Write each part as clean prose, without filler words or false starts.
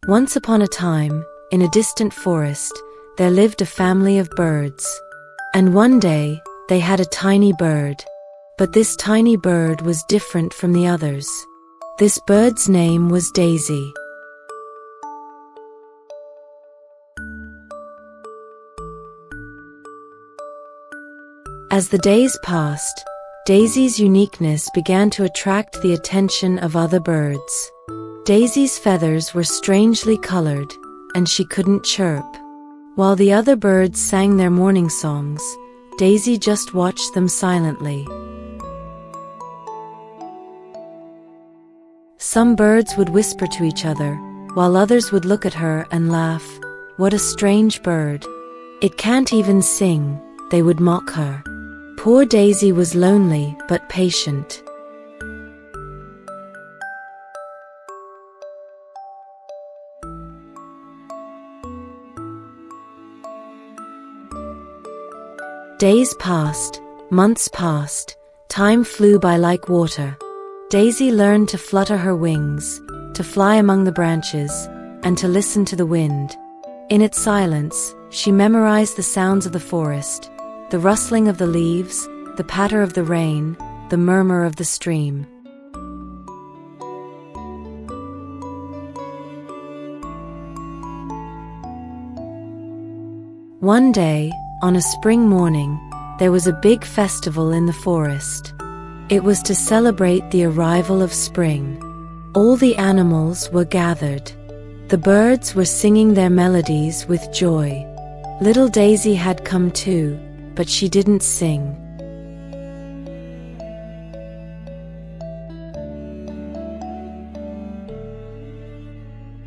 Once upon a time, in a distant forest, there lived a family of birds. And one day, they had a tiny bird. But this tiny bird was different from the others. This bird's name was Daisy. As the days passed, Daisy's uniqueness began to attract the attention of other birds. Daisy's feathers were strangely colored, and she couldn't chirp. While the other birds sang their morning songs, Daisy just watched them silently. Some birds would whisper to each other, while others would look at her and laugh. "What a strange bird. It can't even sing," they would mock her. Poor Daisy was lonely but patient. Days passed, months passed, time flew by like water. Daisy learned to flutter her wings, to fly among the branches, and to listen to the wind. In its silence, she memorized the sounds of the forest, the rustling of the leaves, the patter of the rain, the murmur of the stream. One day, on a spring morning, there was a big festival in the forest. It was to celebrate the arrival of spring. All the animals were gathered. The birds were singing their melodies with joy. Little Daisy had come too, but she didn't sing.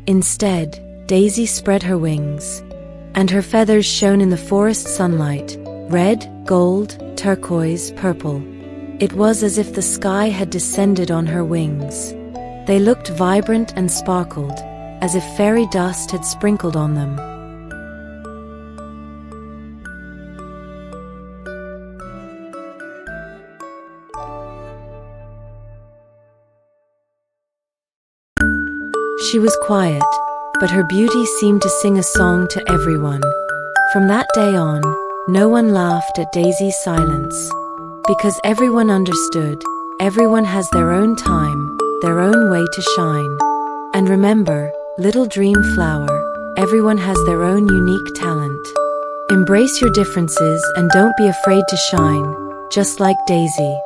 Instead, Daisy spread her wings, and her feathers shone in the forest sunlight, red, gold, turquoise, purple. It was as if the sky had descended on her wings. They looked vibrant and sparkled, as if fairy dust had sprinkled on them. She was quiet, but her beauty seemed to sing a song to everyone. From that day on, no one laughed at Daisy's silence. Because everyone understood, everyone has their own time, their own way to shine. And remember, little dream flower, everyone has their own unique talent. Embrace your differences and don't be afraid to shine, just like Daisy.